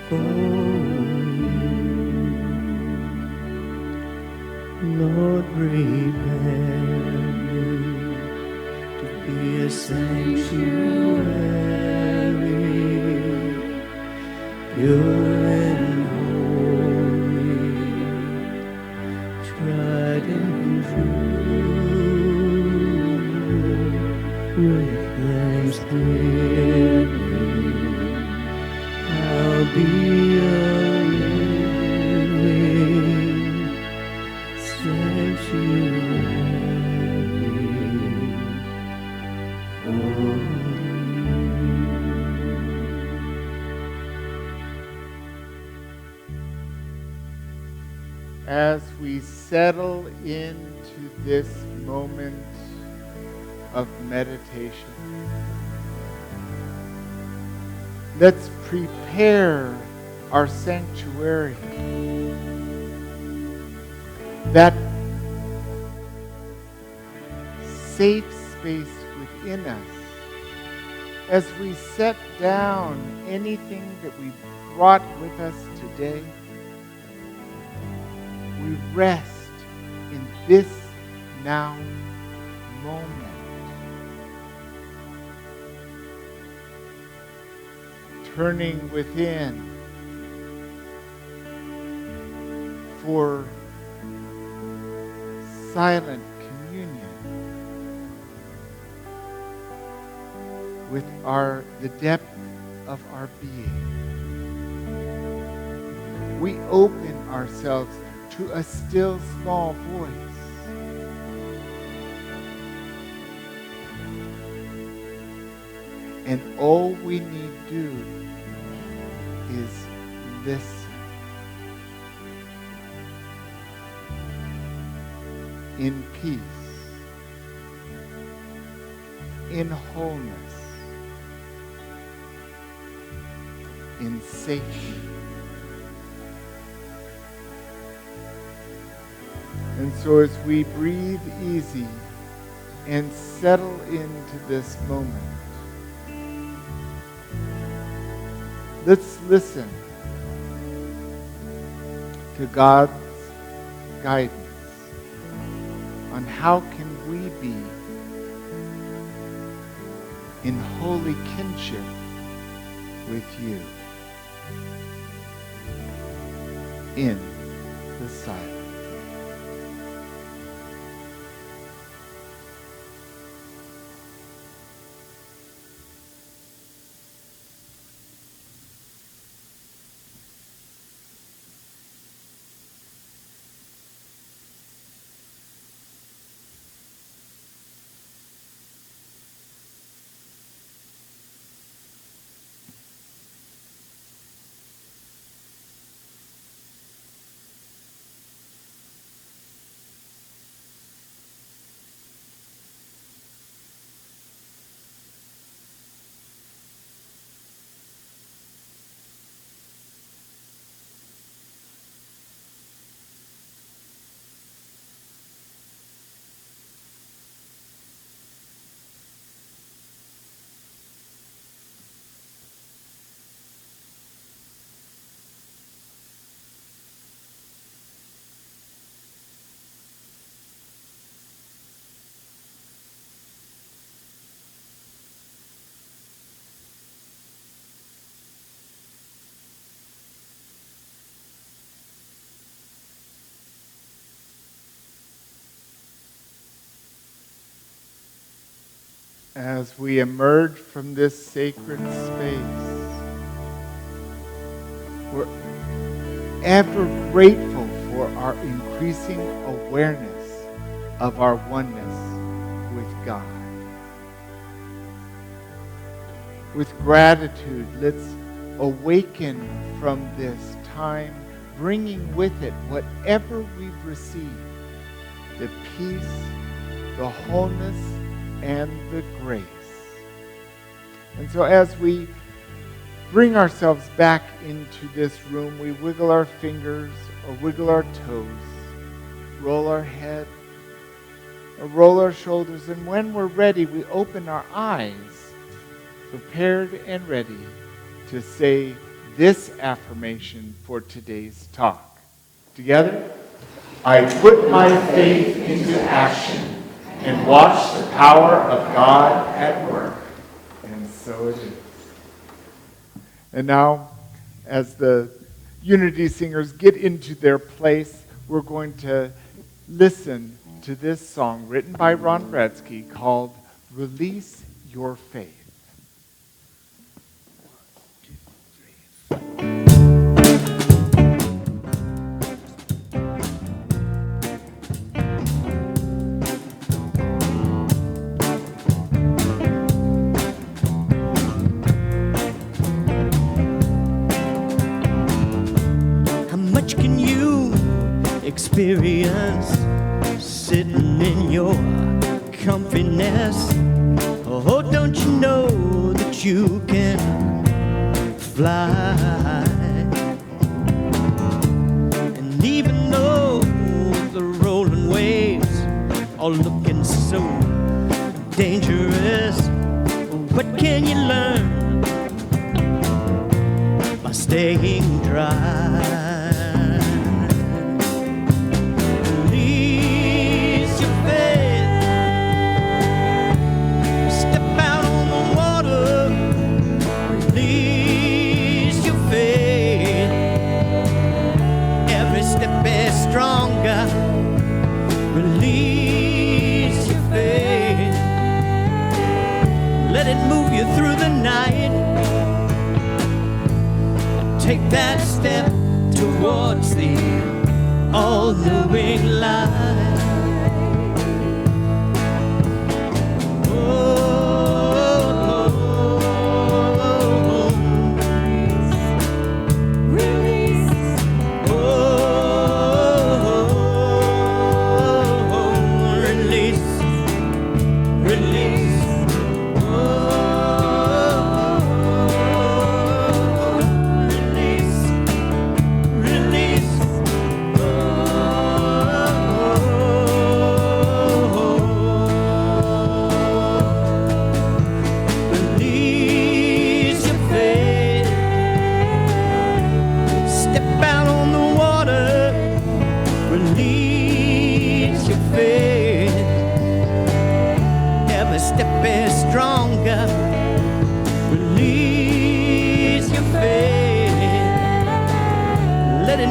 for you. Lord, prepare me to be a sanctuary, pure and holy, tried and true, with thanksgiving. I'll be a living sanctuary for you. As we settle into this moment of meditation, let's prepare our sanctuary, that safe space within us, as we set down anything that we brought with us today. We rest in this now moment. turning within for silent communion with the depth of our being. We open ourselves to a still small voice. And all we need do is listen. In peace, in wholeness, in safety. And so as we breathe easy and settle into this moment, let's listen to God's guidance on how can we be in holy kinship with you in the silence. As we emerge from this sacred space, we're ever grateful for our increasing awareness of our oneness with God. With gratitude, let's awaken from this time, bringing with it whatever we've received, the peace, the wholeness, and the grace. And so as we bring ourselves back into this room, we wiggle our fingers or wiggle our toes, roll our head, or roll our shoulders, and when we're ready, we open our eyes, prepared and ready to say this affirmation for today's talk. Together, I put my faith into action and watch the power of God at work. And so it is. And now, as the Unity Singers get into their place, we're going to listen to this song written by Ron Bradsky called Release Your Faith. Experience sitting in your comfiness. Oh, don't you know that you can fly? And even though the rolling waves are looking so dangerous, what can you learn by staying dry? Step out on the water, release take that step towards the all-knowing light.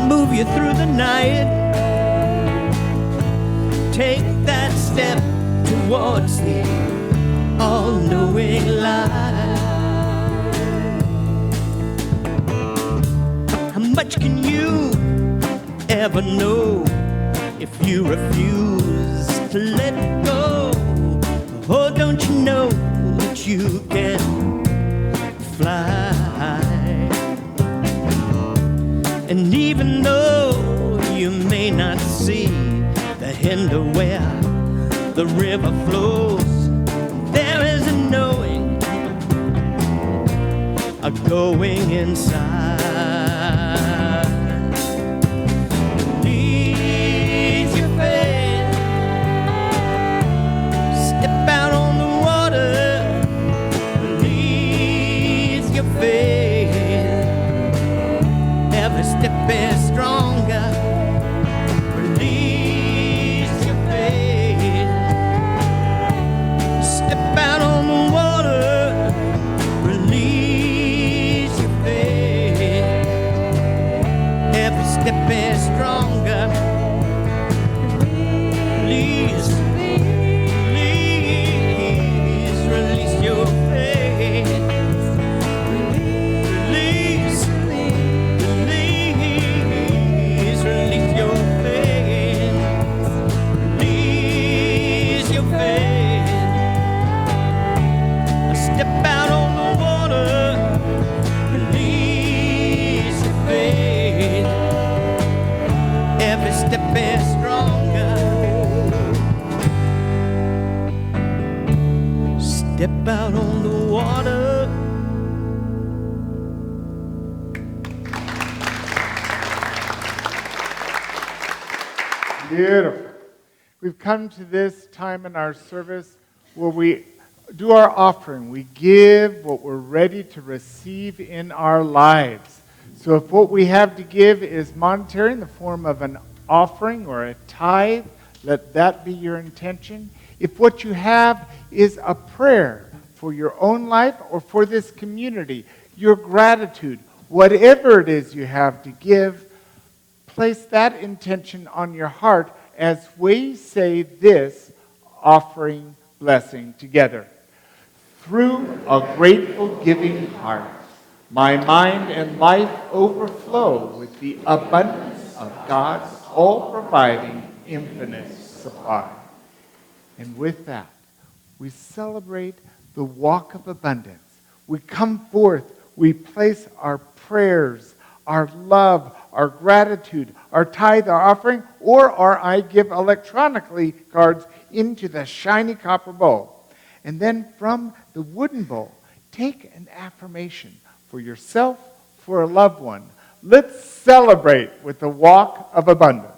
Move you through the night. Take that step towards the all-knowing light. How much can you ever know if you refuse to let go? Oh, don't you know that you can fly? And even though you may not see the end of where the river flows, there is a knowing, a going inside. Release your faith, step out on the water, release your faith. Every step is stronger. Release your faith. Step out on the water. Release your faith. Every step is stronger. Release, release, release your faith. Release. Release your faith. Release your faith. Step out on the water. Release your faith. Every step is stronger. Step out on the water. Beautiful. We've come to this time in our service where we do our offering. We give what we're ready to receive in our lives. So if what we have to give is monetary in the form of an offering or a tithe, let that be your intention. If what you have is a prayer for your own life or for this community, your gratitude, whatever it is you have to give, place that intention on your heart as we say this offering blessing together. Through a grateful giving heart, my mind and life overflow with the abundance of God's all-providing infinite supply. And with that, we celebrate the walk of abundance. We come forth, we place our prayers, our love, our gratitude, our tithe, our offering, or our I give electronically cards into the shiny copper bowl. And then from the wooden bowl, take an affirmation for yourself, for a loved one. Let's celebrate with the walk of abundance.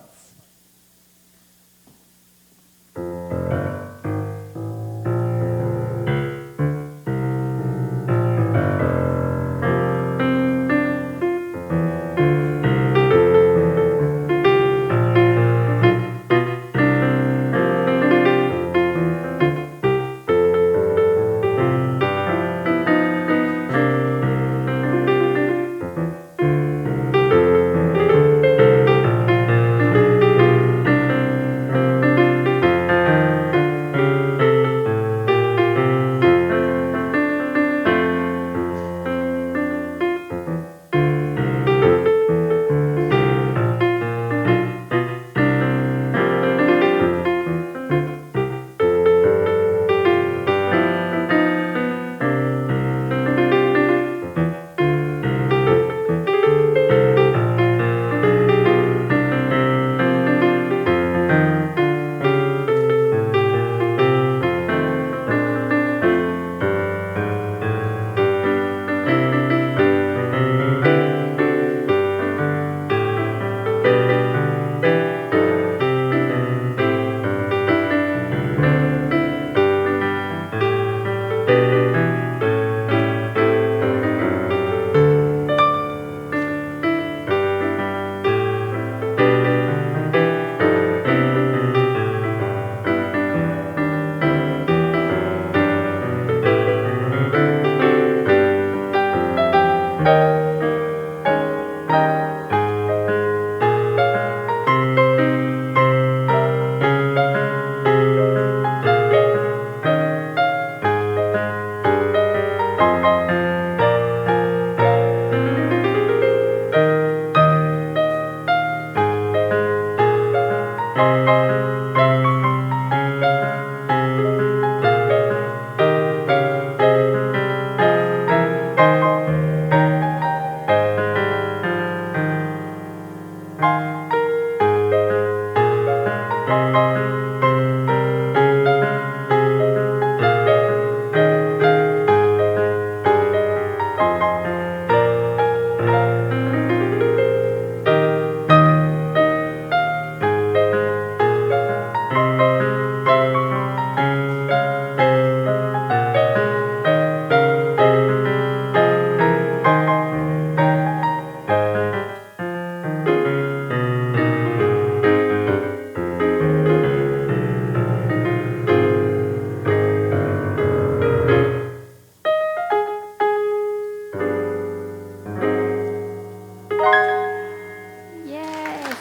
Yes.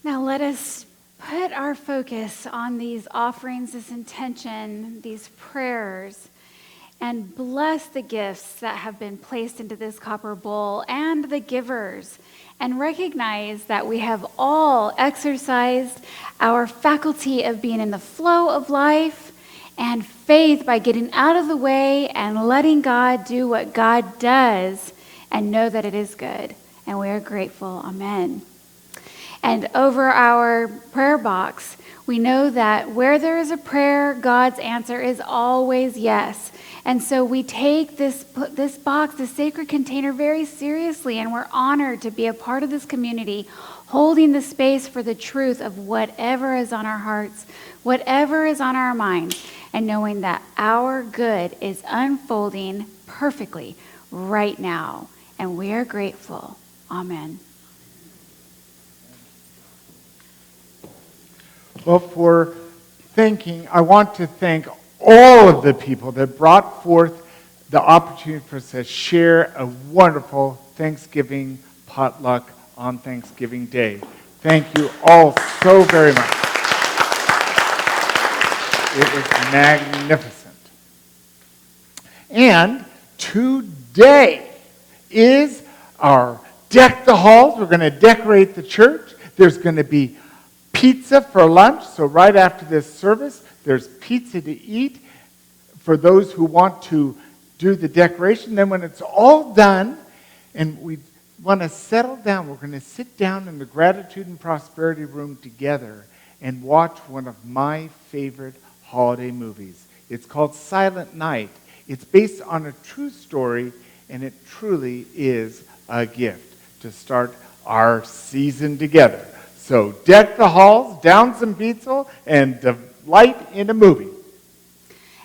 Now let us put our focus on these offerings, this intention, these prayers, and bless the gifts that have been placed into this copper bowl and the givers, and recognize that we have all exercised our faculty of being in the flow of life and faith by getting out of the way and letting God do what God does and know that it is good. And we are grateful. Amen. And over our prayer box, we know that where there is a prayer, God's answer is always yes. And so we take this box, this sacred container, very seriously, and we're honored to be a part of this community, holding the space for the truth of whatever is on our hearts, whatever is on our minds, and knowing that our good is unfolding perfectly right now. And we are grateful. Amen. Well, for thanking, I want to thank all of the people that brought forth the opportunity for us to share a wonderful Thanksgiving potluck on Thanksgiving Day. Thank you all so very much. It was magnificent. And today is our Deck the Halls. We're going to decorate the church. There's going to be pizza for lunch. So right after this service, there's pizza to eat for those who want to do the decoration. Then when it's all done and we want to settle down, we're going to sit down in the Gratitude and Prosperity room together and watch one of my favorite holiday movies. It's called Silent Night. It's based on a true story, and it truly is a gift to start our season together. So deck the halls, down some pizza, and delight in a movie.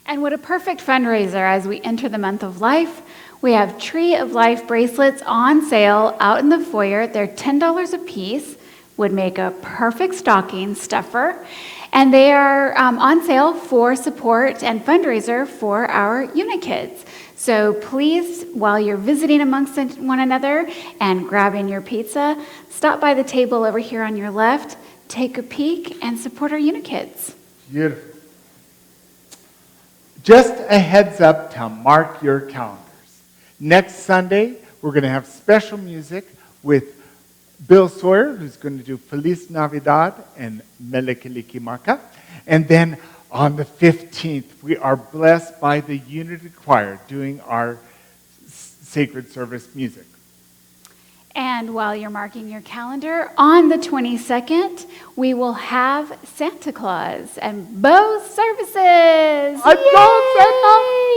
And what a perfect fundraiser as we enter the month of life. We have Tree of Life bracelets on sale out in the foyer. They're $10 a piece, would make a perfect stocking stuffer. And they are on sale for support and fundraiser for our Unikids. So please, while you're visiting amongst one another and grabbing your pizza, stop by the table over here on your left, take a peek, and support our Unikids. Beautiful. Just a heads up to mark your calendars. Next Sunday, we're going to have special music with Bill Sawyer, who's going to do Feliz Navidad and Melekilikimaka. And then on the 15th, we are blessed by the Unity Choir doing our sacred service music. And while you're marking your calendar, on the 22nd, we will have Santa Claus and both services. I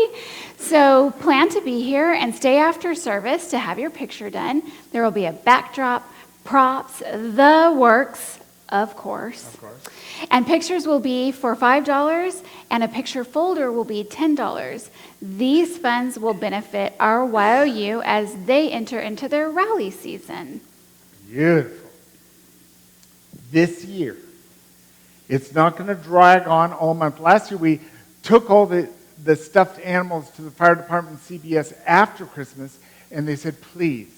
love Santa! So plan to be here and stay after service to have your picture done. There will be a backdrop, props, the works, of course. Of course. And pictures will be for $5, and a picture folder will be $10. These funds will benefit our YOU as they enter into their rally season. Beautiful. This year, it's not going to drag on all month. Last year, we took all the stuffed animals to the fire department CBS after Christmas, and they said, please,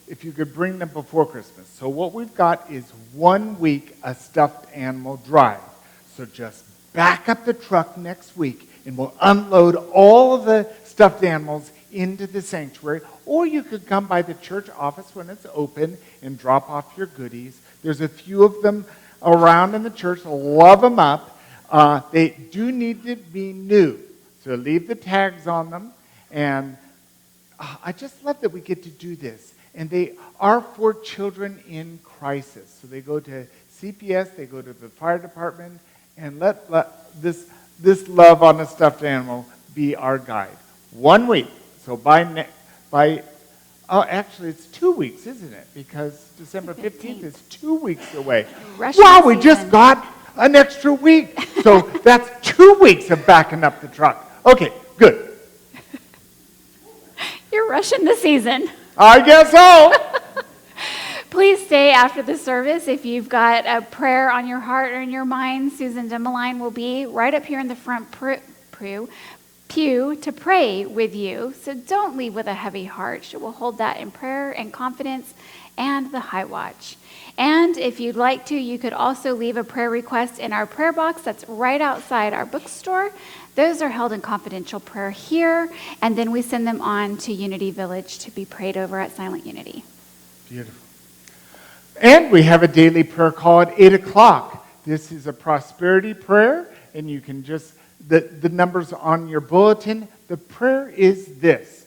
if you could bring them before Christmas. So what we've got is 1 week a stuffed animal drive. So just back up the truck next week and we'll unload all of the stuffed animals into the sanctuary. Or you could come by the church office when it's open and drop off your goodies. There's a few of them around in the church. Love them up. They do need to be new, so leave the tags on them. And I just love that we get to do this. And they are for children in crisis. So they go to CPS, they go to the fire department, and let this love on a stuffed animal be our guide. 1 week. So actually it's 2 weeks, isn't it? Because December 15th is 2 weeks away. Wow, we just got an extra week. So that's 2 weeks of backing up the truck. Okay, good. You're rushing the season. I guess so. Please stay after the service. If you've got a prayer on your heart or in your mind, Susan Demeline will be right up here in the front pew to pray with you. So don't leave with a heavy heart. She will hold that in prayer and confidence and the high watch. And if you'd like to, you could also leave a prayer request in our prayer box that's right outside our bookstore. Those are held in confidential prayer here, and then we send them on to Unity Village to be prayed over at Silent Unity. Beautiful. And we have a daily prayer call at 8 o'clock. This is a prosperity prayer, and you can just, the numbers on your bulletin. The prayer is this: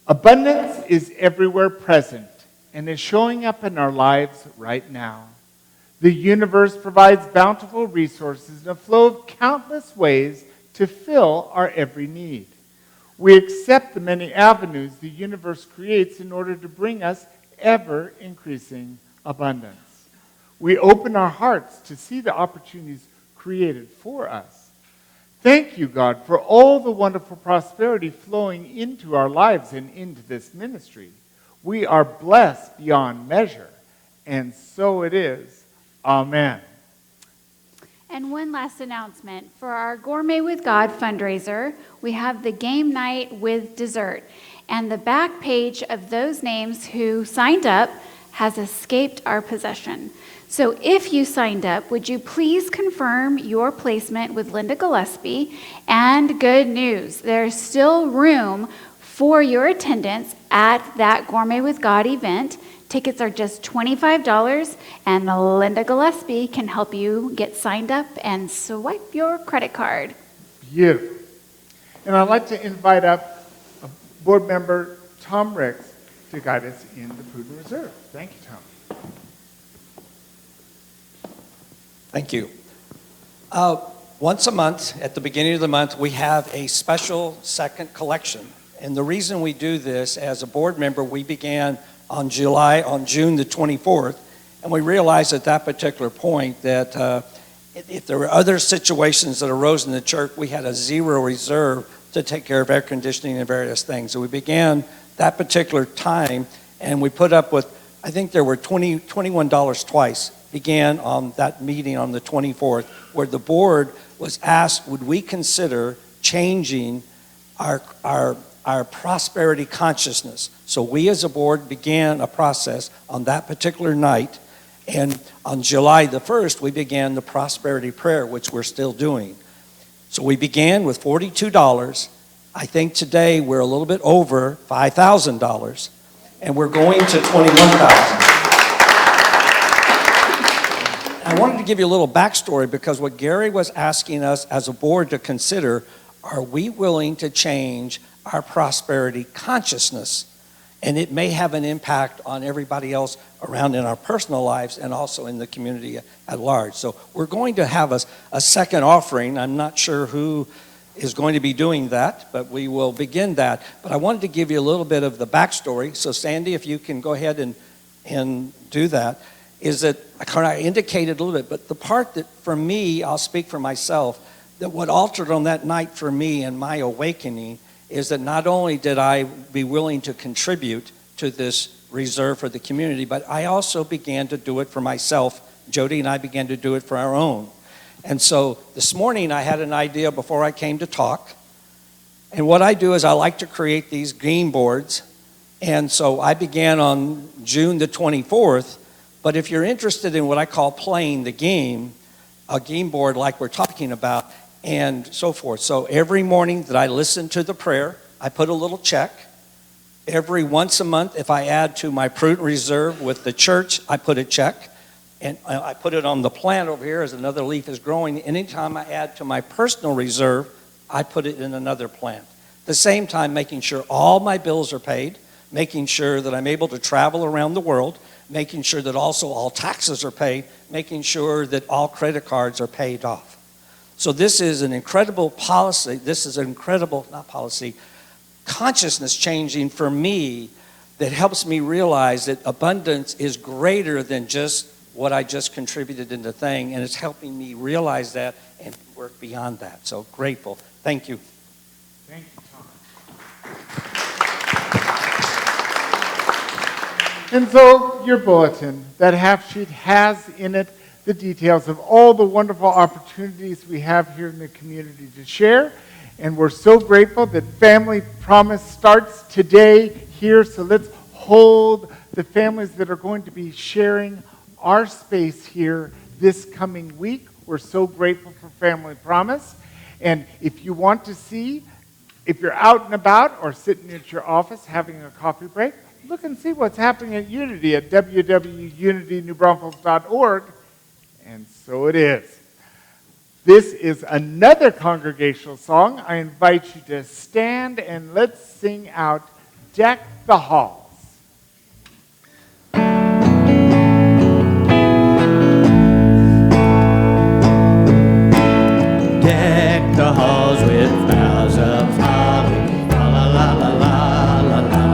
abundance is everywhere present and is showing up in our lives right now. The universe provides bountiful resources in a flow of countless ways to fill our every need. We accept the many avenues the universe creates in order to bring us ever-increasing abundance. We open our hearts to see the opportunities created for us. Thank you, God, for all the wonderful prosperity flowing into our lives and into this ministry. We are blessed beyond measure, and so it is. Amen. And one last announcement. For our Gourmet with God fundraiser, we have the game night with dessert. And the back page of those names who signed up has escaped our possession. So if you signed up, would you please confirm your placement with Linda Gillespie? And good news, there's still room for your attendance at that Gourmet with God event. Tickets are just $25, and Linda Gillespie can help you get signed up and swipe your credit card. Beautiful. And I'd like to invite up board member Tom Ricks to guide us in the Food and Reserve. Thank you, Tom. Thank you. Once a month, at the beginning of the month, we have a special second collection. And the reason we do this, as a board member, we began on June the 24th, and we realized at that particular point that if there were other situations that arose in the church, we had a zero reserve to take care of air conditioning and various things. So we began that particular time, and we put up with, I think there were $21 twice, began on that meeting on the 24th, where the board was asked, would we consider changing our prosperity consciousness. So we as a board began a process on that particular night, and on July the 1st, we began the prosperity prayer, which we're still doing. So we began with $42. I think today we're a little bit over $5,000, and we're going to $21,000. I wanted to give you a little backstory, because what Gary was asking us as a board to consider, are we willing to change our prosperity consciousness? And it may have an impact on everybody else around in our personal lives and also in the community at large. So we're going to have a second offering. I'm not sure who is going to be doing that, but we will begin that. But I wanted to give you a little bit of the backstory. So Sandy, if you can go ahead and do that, is that I kind of indicated a little bit, but the part that for me, I'll speak for myself, that what altered on that night for me and my awakening is that not only did I be willing to contribute to this reserve for the community, but I also began to do it for myself. Jody and I began to do it for our own. And so this morning I had an idea before I came to talk. And what I do is I like to create these game boards. And so I began on June the 24th. But if you're interested in what I call playing the game, a game board like we're talking about, and so forth. So every morning that I listen to the prayer, I put a little check. Every once a month, if I add to my prudent reserve with the church, I put a check. And I put it on the plant over here as another leaf is growing. Anytime I add to my personal reserve, I put it in another plant. At the same time, making sure all my bills are paid, making sure that I'm able to travel around the world, making sure that also all taxes are paid, making sure that all credit cards are paid off. So this is an incredible policy. This is an incredible, not policy, consciousness changing for me that helps me realize that abundance is greater than just what I just contributed in the thing, and it's helping me realize that and work beyond that. So grateful. Thank you. Thank you, Tom. And so your bulletin, that half sheet has in it the details of all the wonderful opportunities we have here in the community to share. And we're so grateful that Family Promise starts today here. So let's hold the families that are going to be sharing our space here this coming week. We're so grateful for Family Promise. And if you want to see, if you're out and about or sitting at your office having a coffee break, look and see what's happening at Unity at www.unitynewbraunfels.org. And so it is. This is another congregational song. I invite you to stand and let's sing out Deck the Halls. Deck the halls with boughs of holly. La la la la la la la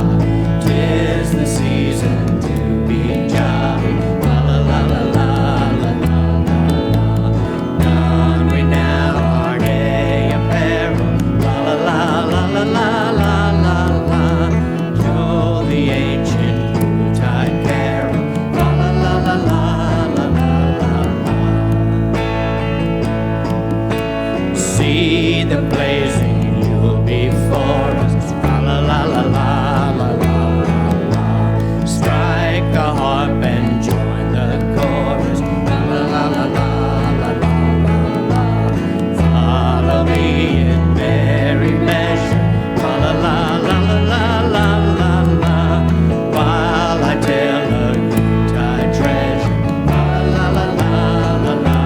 la. 'Tis the season to be jolly. La la la la la la la la. Don we now our gay apparel. La la la la la la la la la. Joe the ancient Yuletide carol. La la la la la la la la. See the blazing Yule before us. La la la la la la la la. Strike the harp and join the chorus. La la la la la la la la. Follow me in merry measure. La la la la la la la la. While I tell a Yuletide treasure. La la la la la la la.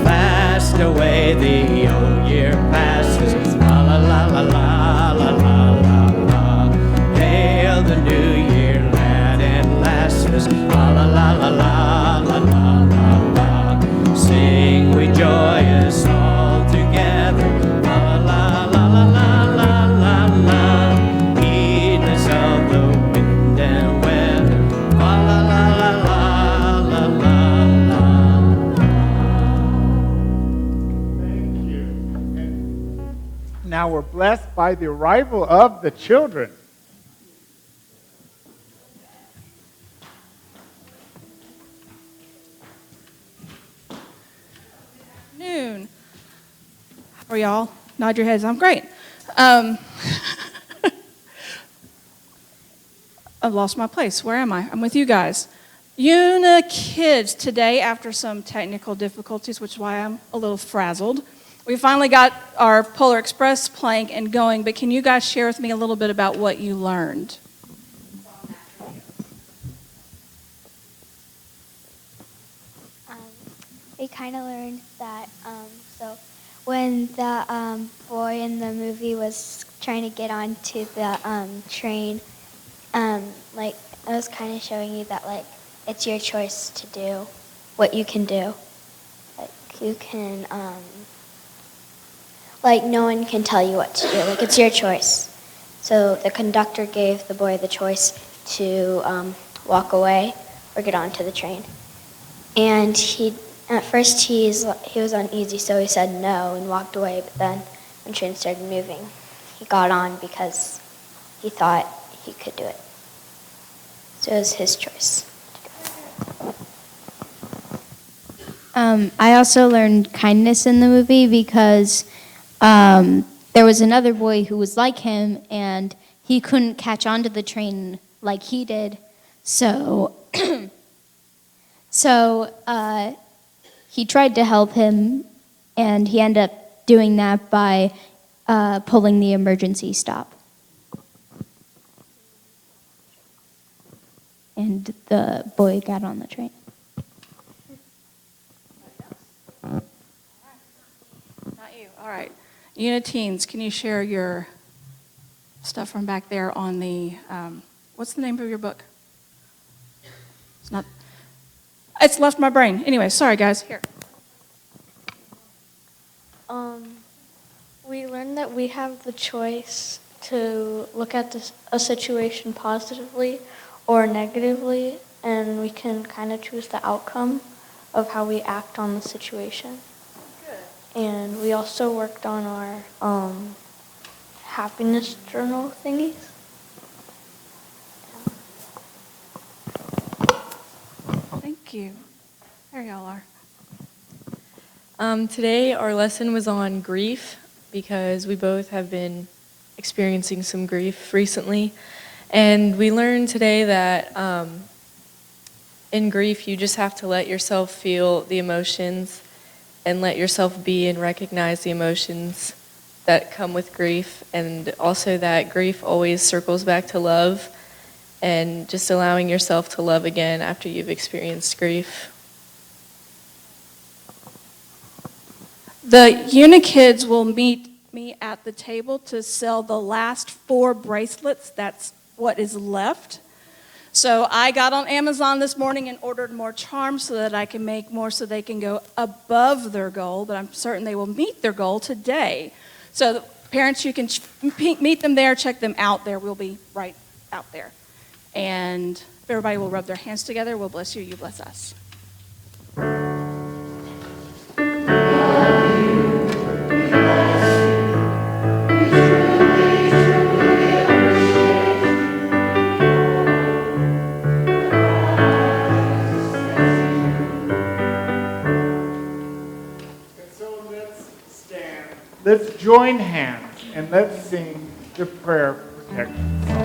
Fast away the old year passes. La la la la la la la la la. Hail the new year, lad and lasses. La la la la la la la la la. Sing we joyous all together. La la la la la la la la. Heedless of the wind and weather. La la la la la la la la. Thank you. And now we're blessed by the arrival of the children. Noon. How are y'all? Nod your heads. I'm great. I've lost my place. Where am I? I'm with you guys. Una kids, today, after some technical difficulties, which is why I'm a little frazzled, we finally got our Polar Express playing and going, but can you guys share with me a little bit about what you learned? We kind of learned that, so when the boy in the movie was trying to get onto the train, like, I was kind of showing you that, like, it's your choice to do what you can do. Like, you can, like, no one can tell you what to do. Like, it's your choice. So the conductor gave the boy the choice to walk away or get onto the train. And at first he was uneasy, so he said no and walked away. But then when the train started moving, he got on because he thought he could do it. So it was his choice. I also learned kindness in the movie because there was another boy who was like him, and he couldn't catch on to the train like he did. So, he tried to help him, and he ended up doing that by pulling the emergency stop. And the boy got on the train. Not you. All right. Uniteens, can you share your stuff from back there on the, what's the name of your book? It's left my brain. Anyway, sorry guys. Here. We learned that we have the choice to look at a situation positively or negatively, and we can kind of choose the outcome of how we act on the situation. Good. And we also worked on our happiness journal thingies. Thank you. There y'all are. Today our lesson was on grief because we both have been experiencing some grief recently. And we learned today that in grief you just have to let yourself feel the emotions and let yourself be and recognize the emotions that come with grief, and also that grief always circles back to love and just allowing yourself to love again after you've experienced grief. The Unikids will meet me at the table to sell the last 4 bracelets. That's what is left. So I got on Amazon this morning and ordered more charms so that I can make more so they can go above their goal, but I'm certain they will meet their goal today. So parents, you can meet them there, check them out there. We'll be right out there. And if everybody will rub their hands together, we'll bless you, you bless us. Let's join hands and let's sing the prayer protection song.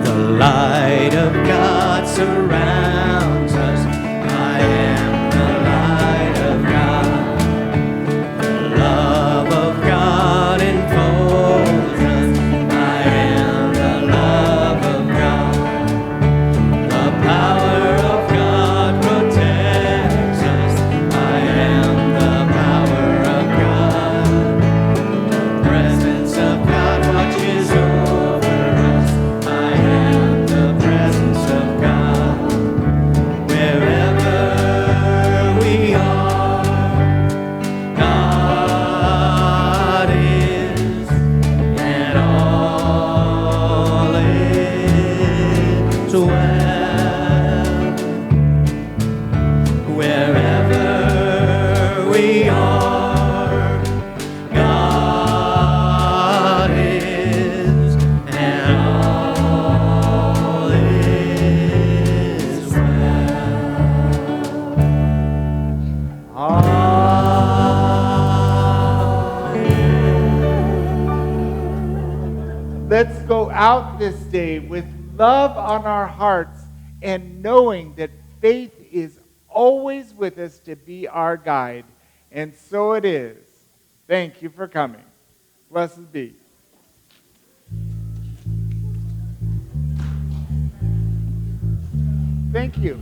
The light of God surrounds us. I am the light of God. The love of God enfolds us. I am the love of God. The power of God protects us. I am the power of God. The presence of God watches over us. I am the presence of God. Wherever we are, God is, and all is well. Wherever we are, God is, and all is well. Let's go out this day with love on our hearts and knowing that faith is always with us to be our guide. And so it is. Thank you for coming. Blessed be. Thank you.